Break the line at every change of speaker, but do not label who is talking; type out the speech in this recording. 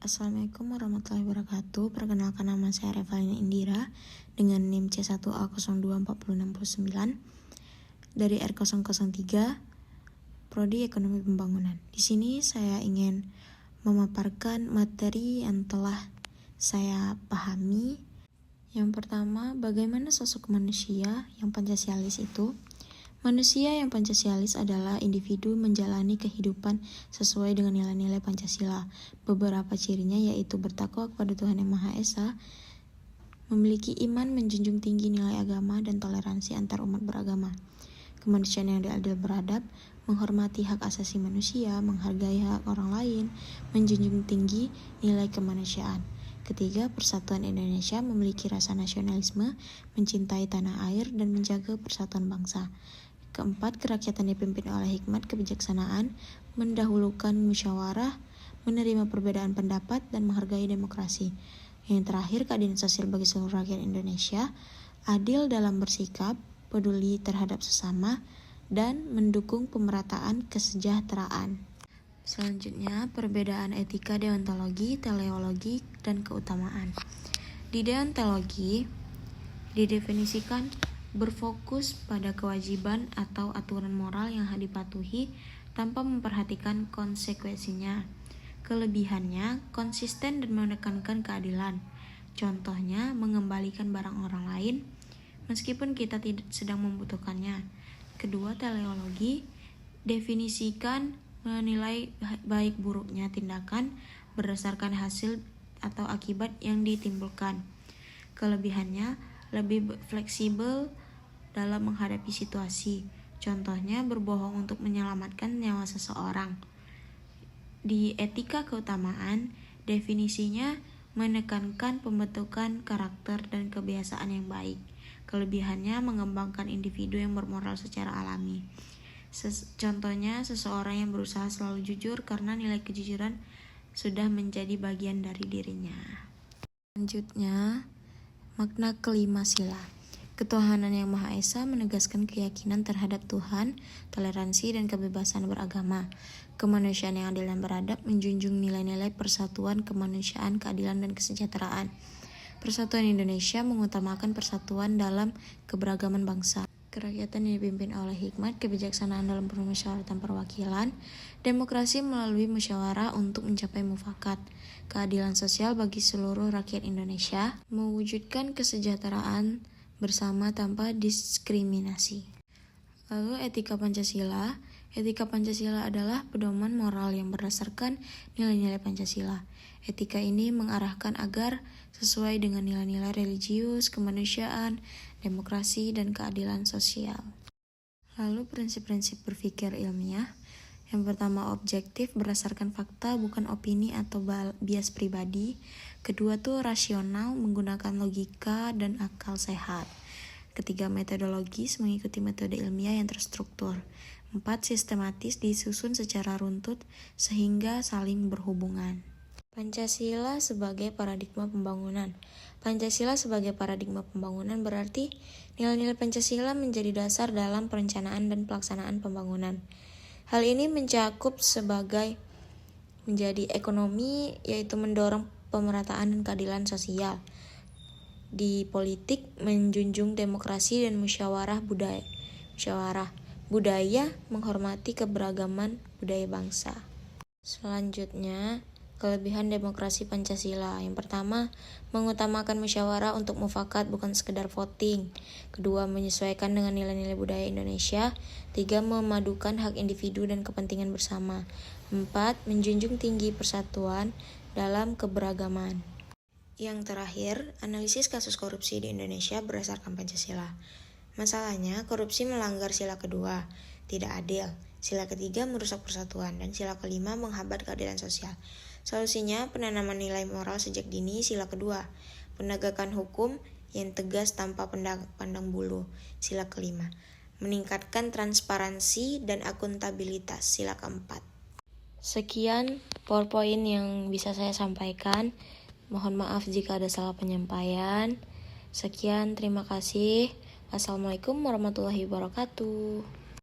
Assalamualaikum warahmatullahi wabarakatuh. Perkenalkan, nama saya Revalina Indira dengan NIM C1A024069 dari R003 Prodi Ekonomi Pembangunan. Di sini saya ingin memaparkan materi yang telah saya pahami. Yang pertama, bagaimana sosok manusia yang Pancasialis itu? Manusia yang Pancasialis adalah individu menjalani kehidupan sesuai dengan nilai-nilai Pancasila. Beberapa cirinya yaitu bertakwa kepada Tuhan Yang Maha Esa, memiliki iman, menjunjung tinggi nilai agama dan toleransi antar umat beragama, kemanusiaan yang adil beradab, menghormati hak asasi manusia, menghargai hak orang lain, menjunjung tinggi nilai kemanusiaan. Ketiga, persatuan Indonesia, memiliki rasa nasionalisme, mencintai tanah air, dan menjaga persatuan bangsa. Keempat, kerakyatan dipimpin oleh hikmat kebijaksanaan, mendahulukan musyawarah, menerima perbedaan pendapat, dan menghargai demokrasi. Yang terakhir, keadilan sosial bagi seluruh rakyat Indonesia, adil dalam bersikap, peduli terhadap sesama, dan mendukung pemerataan kesejahteraan. Selanjutnya, perbedaan etika, deontologi, teleologi, dan keutamaan. Di deontologi didefinisikan berfokus pada kewajiban atau aturan moral yang dipatuhi tanpa memperhatikan konsekuensinya. Kelebihannya konsisten dan menekankan keadilan. Contohnya, mengembalikan barang orang lain meskipun kita tidak sedang membutuhkannya. Kedua, teleologi definisikan menilai baik buruknya tindakan berdasarkan hasil atau akibat yang ditimbulkan. Kelebihannya lebih fleksibel dalam menghadapi situasi. Contohnya, berbohong untuk menyelamatkan nyawa seseorang. Di etika keutamaan, definisinya menekankan pembentukan karakter dan kebiasaan yang baik. Kelebihannya mengembangkan individu yang bermoral secara alami. Contohnya, seseorang yang berusaha selalu jujur karena nilai kejujuran sudah menjadi bagian dari dirinya. Selanjutnya, makna kelima sila. Ketuhanan Yang Maha Esa menegaskan keyakinan terhadap Tuhan, toleransi, dan kebebasan beragama. Kemanusiaan yang adil dan beradab menjunjung nilai-nilai persatuan, kemanusiaan, keadilan, dan kesejahteraan. Persatuan Indonesia mengutamakan persatuan dalam keberagaman bangsa. Kerakyatan yang dipimpin oleh hikmat, kebijaksanaan dalam permusyawaratan perwakilan, demokrasi melalui musyawarah untuk mencapai mufakat, keadilan sosial bagi seluruh rakyat Indonesia, mewujudkan kesejahteraan bersama tanpa diskriminasi. Lalu etika Pancasila. Etika Pancasila adalah pedoman moral yang berdasarkan nilai-nilai Pancasila. Etika ini mengarahkan agar sesuai dengan nilai-nilai religius, kemanusiaan, demokrasi, dan keadilan sosial. Lalu prinsip-prinsip berpikir ilmiah. Yang pertama, objektif berdasarkan fakta bukan opini atau bias pribadi. Kedua tuh rasional, menggunakan logika dan akal sehat. Ketiga, metodologis, mengikuti metode ilmiah yang terstruktur. 4, sistematis, disusun secara runtut sehingga saling berhubungan. Pancasila sebagai paradigma pembangunan. Pancasila sebagai paradigma pembangunan berarti nilai-nilai Pancasila menjadi dasar dalam perencanaan dan pelaksanaan pembangunan. Hal ini mencakup sebagai menjadi ekonomi, yaitu mendorong pemerataan dan keadilan sosial. Di politik, menjunjung demokrasi dan musyawarah budaya, menghormati keberagaman budaya bangsa. Selanjutnya, kelebihan demokrasi Pancasila. Yang pertama, mengutamakan musyawarah untuk mufakat bukan sekedar voting. Kedua, menyesuaikan dengan nilai-nilai budaya Indonesia. 3, memadukan hak individu dan kepentingan bersama. 4, menjunjung tinggi persatuan dalam keberagaman. Yang terakhir, analisis kasus korupsi di Indonesia berdasarkan Pancasila. Masalahnya, korupsi melanggar sila kedua, tidak adil. Sila ketiga merusak persatuan, dan sila kelima menghambat keadilan sosial. Solusinya, penanaman nilai moral sejak dini, sila kedua. Penegakan hukum yang tegas tanpa pandang bulu, sila kelima. Meningkatkan transparansi dan akuntabilitas, sila keempat. Sekian PowerPoint yang bisa saya sampaikan. Mohon maaf jika ada salah penyampaian. Sekian, terima kasih. Assalamualaikum warahmatullahi wabarakatuh.